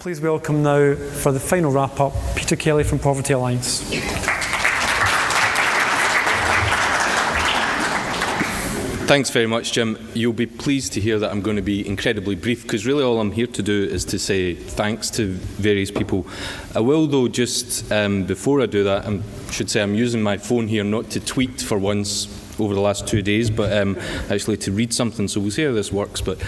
Please welcome now, for the final wrap-up, Peter Kelly from Poverty Alliance. Thanks very much, Jim. You'll be pleased to hear that I'm going to be incredibly brief, because really all I'm here to do is to say thanks to various people. I will, though, just before I do that, I should say I'm using my phone here not to tweet for once over the last 2 days, but actually to read something, so we'll see how this works. But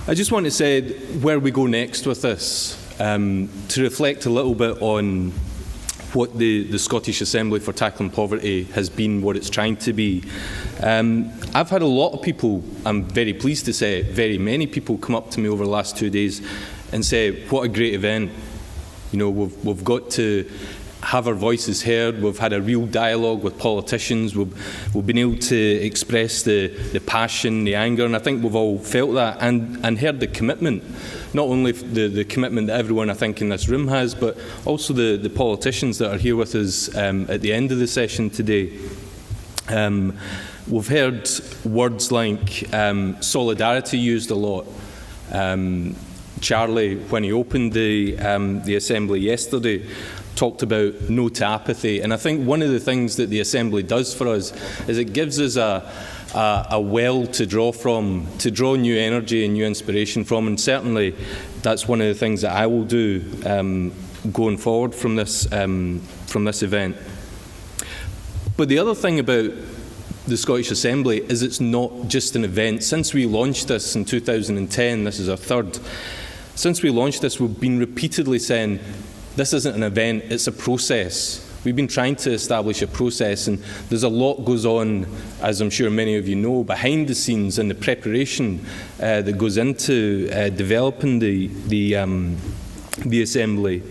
I just want to say where we go next with this, to reflect a little bit on what the Scottish Assembly for Tackling Poverty has been, what it's trying to be. I've had a lot of people, I'm very pleased to say, very many people come up to me over the last 2 days and say, what a great event. You know, we've got to have our voices heard, we've had a real dialogue with politicians, we've been able to express the passion, the anger, and I think we've all felt that and heard the commitment. Not only the commitment that everyone I think in this room has, but also the politicians that are here with us at the end of the session today. We've heard words like solidarity used a lot. Charlie, when he opened the Assembly yesterday, talked about no to apathy, and I think one of the things that the Assembly does for us is it gives us a well to draw from, to draw new energy and new inspiration from, and certainly that's one of the things that I will do going forward from this event. But the other thing about the Scottish Assembly is it's not just an event. Since we launched this in 2010, this is our third, since we launched this, we've been repeatedly saying this isn't an event, it's a process. We've been trying to establish a process, and there's a lot goes on, as I'm sure many of you know, behind the scenes and the preparation that goes into developing the Assembly.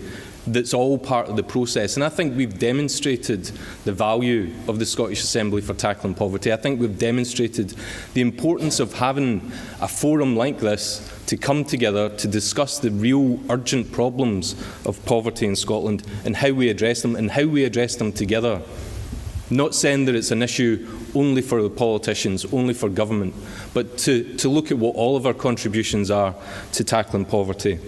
That's all part of the process, and I think we've demonstrated the value of the Scottish Assembly for Tackling Poverty. I think we've demonstrated the importance of having a forum like this to come together to discuss the real urgent problems of poverty in Scotland and how we address them, and how we address them together. Not saying that it's an issue only for the politicians, only for government, but to look at what all of our contributions are to tackling poverty.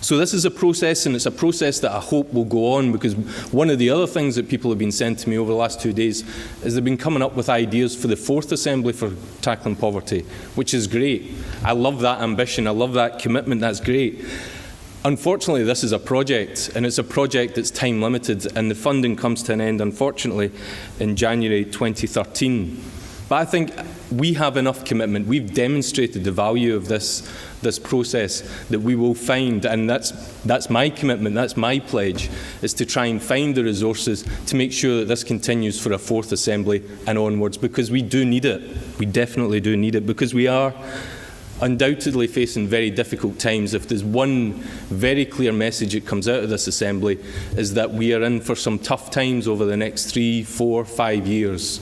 So this is a process, and it's a process that I hope will go on, because one of the other things that people have been saying to me over the last 2 days is they've been coming up with ideas for the fourth Assembly for Tackling Poverty, which is great. I love that ambition, I love that commitment, that's great. Unfortunately, this is a project, and it's a project that's time limited, and the funding comes to an end, unfortunately, in January 2013. But I think we have enough commitment. We've demonstrated the value of this process that we will find, and that's my commitment, that's my pledge, is to try and find the resources to make sure that this continues for a fourth Assembly and onwards, because we do need it. We definitely do need it, because we are undoubtedly facing very difficult times. If there's one very clear message that comes out of this Assembly, is that we are in for some tough times over the next 3, 4, 5 years.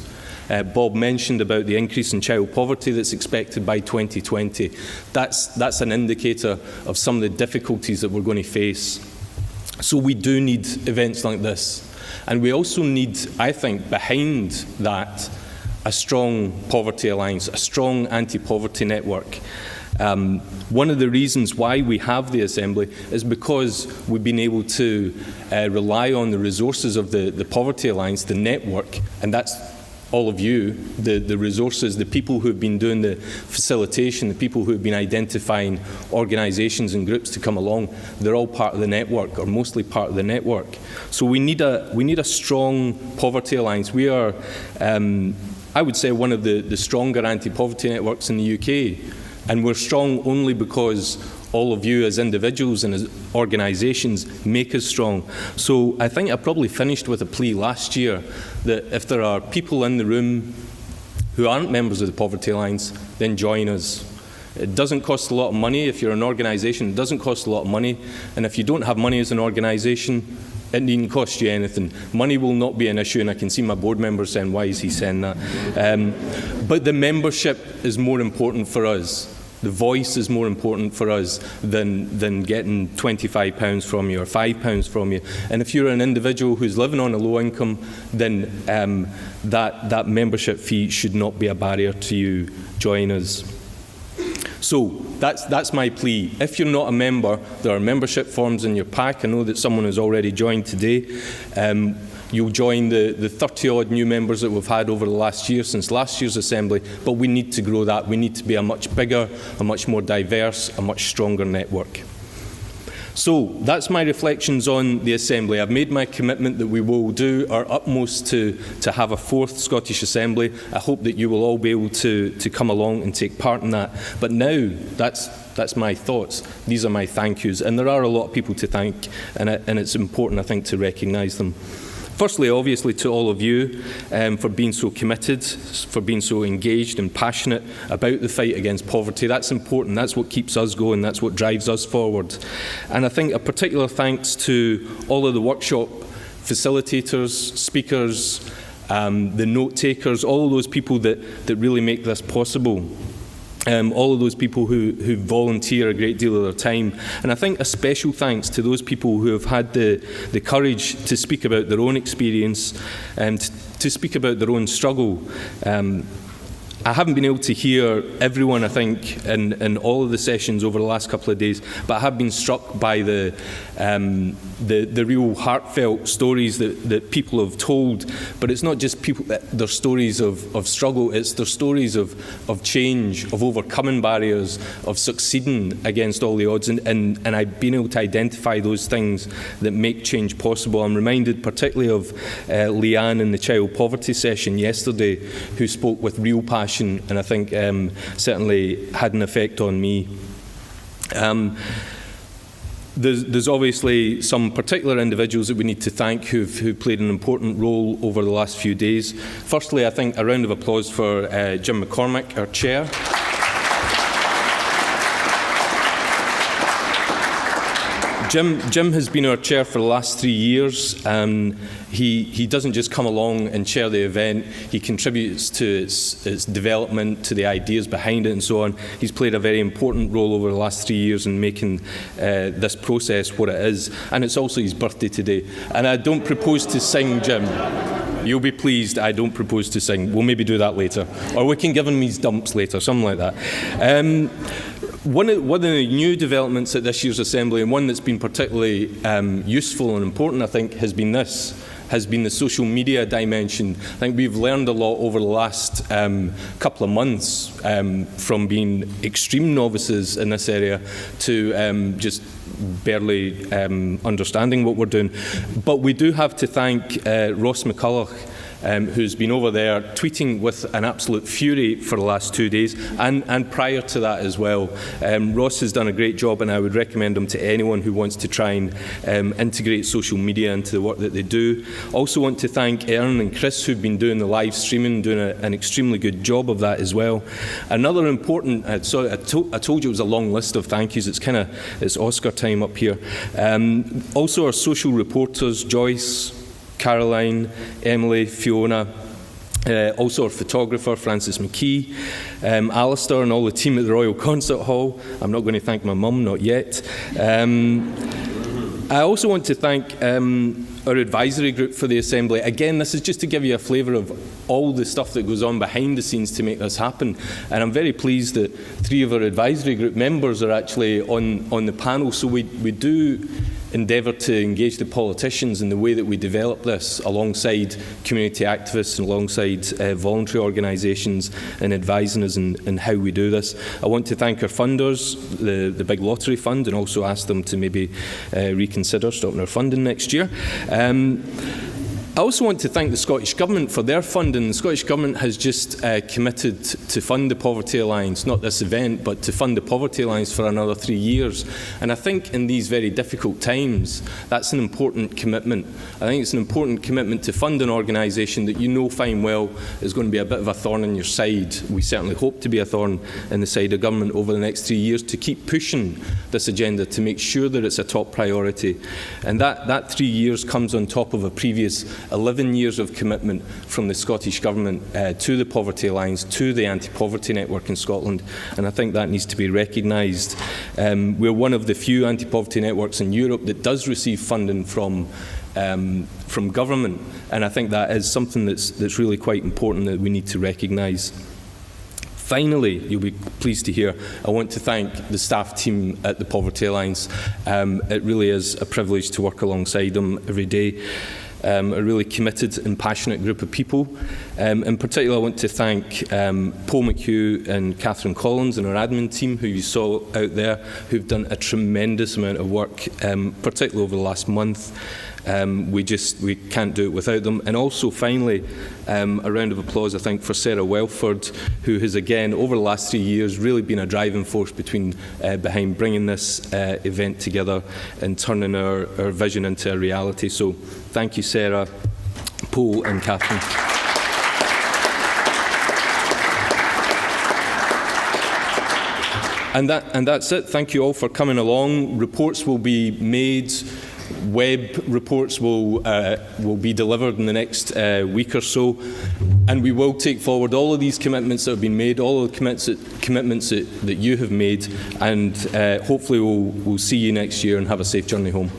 Bob mentioned about the increase in child poverty that's expected by 2020. That's an indicator of some of the difficulties that we're going to face. So we do need events like this. And we also need, I think, behind that, a strong poverty alliance, a strong anti-poverty network. One of the reasons why we have the Assembly is because we've been able to rely on the resources of the Poverty Alliance, the network, and that's all of you, the resources, the people who have been doing the facilitation, the people who have been identifying organisations and groups to come along. They're all part of the network, or mostly part of the network. So we need a strong poverty alliance. We are, I would say, one of the stronger anti-poverty networks in the UK, and we're strong only because all of you as individuals and as organisations make us strong. So I think I probably finished with a plea last year that if there are people in the room who aren't members of the Poverty Alliance, then join us. It doesn't cost a lot of money. If you're an organisation, it doesn't cost a lot of money. And if you don't have money as an organisation, it needn't cost you anything. Money will not be an issue, and I can see my board members saying, why is he saying that? But the membership is more important for us. The voice is more important for us than getting £25 from you or £5 from you. And if you're an individual who's living on a low income, then that membership fee should not be a barrier to you joining us. So that's my plea. If you're not a member, there are membership forms in your pack. I know that someone has already joined today. You'll join the 30-odd new members that we've had over the last year, since last year's Assembly, but we need to grow that. We need to be a much bigger, a much more diverse, a much stronger network. So that's my reflections on the Assembly. I've made my commitment that we will do our utmost to have a 4th Scottish Assembly. I hope that you will all be able to come along and take part in that. But now, that's my thoughts. These are my thank yous. And there are a lot of people to thank, and it's important, I think, to recognise them. Firstly, obviously, to all of you for being so committed, for being so engaged and passionate about the fight against poverty. That's important. That's what keeps us going. That's what drives us forward. And I think a particular thanks to all of the workshop facilitators, speakers, the note takers, all of those people that really make this possible. All of those people who volunteer a great deal of their time. And I think a special thanks to those people who have had the courage to speak about their own experience and to speak about their own struggle. I haven't been able to hear everyone, I think, in all of the sessions over the last couple of days, but I have been struck by the real heartfelt stories that people have told. But it's not just people, their stories of struggle, it's their stories of change, of overcoming barriers, of succeeding against all the odds, and I've been able to identify those things that make change possible. I'm reminded particularly of Leanne in the child poverty session yesterday, who spoke with real passion, and I think certainly had an effect on me. There's obviously some particular individuals that we need to thank who've played an important role over the last few days. Firstly, I think a round of applause for Jim McCormick, our chair. Jim has been our chair for the last 3 years. He doesn't just come along and chair the event. He contributes to its development, to the ideas behind it and so on. He's played a very important role over the last 3 years in making this process what it is. And it's also his birthday today. And I don't propose to sing, Jim. You'll be pleased I don't propose to sing. We'll maybe do that later. Or we can give him his dumps later, something like that. One of the new developments at this year's Assembly, and one that's been particularly useful and important, I think, has been the social media dimension. I think we've learned a lot over the last couple of months from being extreme novices in this area to just barely understanding what we're doing. But we do have to thank Ross McCulloch, who's been over there tweeting with an absolute fury for the last 2 days, and prior to that as well. Ross has done a great job, and I would recommend him to anyone who wants to try and integrate social media into the work that they do. Also want to thank Aaron and Chris, who've been doing the live streaming, doing an extremely good job of that as well. Another important, I told you it was a long list of thank yous. It's Oscar time up here. Also our social reporters, Joyce, Caroline, Emily, Fiona, also our photographer, Francis McKee, Alistair and all the team at the Royal Concert Hall. I'm not going to thank my mum, not yet. I also want to thank our advisory group for the Assembly. Again, this is just to give you a flavour of all the stuff that goes on behind the scenes to make this happen. And I'm very pleased that 3 of our advisory group members are actually on the panel. So we do endeavour to engage the politicians in the way that we develop this, alongside community activists and alongside voluntary organisations, and advising us in how we do this. I want to thank our funders, the Big Lottery Fund, and also ask them to maybe reconsider stopping our funding next year. I also want to thank the Scottish Government for their funding. The Scottish Government has just committed to fund the Poverty Alliance, not this event, but to fund the Poverty Alliance for another 3 years. And I think in these very difficult times, that's an important commitment. I think it's an important commitment to fund an organisation that you know fine well is going to be a bit of a thorn in your side. We certainly hope to be a thorn in the side of government over the next 3 years, to keep pushing this agenda, to make sure that it's a top priority. And that 3 years comes on top of a previous 11 years of commitment from the Scottish Government to the Poverty Alliance, to the Anti-Poverty Network in Scotland, and I think that needs to be recognised. We're one of the few anti-poverty networks in Europe that does receive funding from government, and I think that is something that's really quite important that we need to recognise. Finally, you'll be pleased to hear, I want to thank the staff team at the Poverty Alliance. It really is a privilege to work alongside them every day. A really committed and passionate group of people. In particular, I want to thank Paul McHugh and Catherine Collins and our admin team, who you saw out there, who've done a tremendous amount of work, particularly over the last month. We can't do it without them. And also, finally, a round of applause, I think, for Sarah Welford, who has, again, over the last 3 years, really been a driving force behind bringing this event together and turning our vision into a reality. So thank you, Sarah, Paul and Catherine. And that's it. Thank you all for coming along. Reports will be made. Web reports will be delivered in the next week or so, and we will take forward all of these commitments that have been made, all of the commitments that you have made, and hopefully we'll see you next year and have a safe journey home.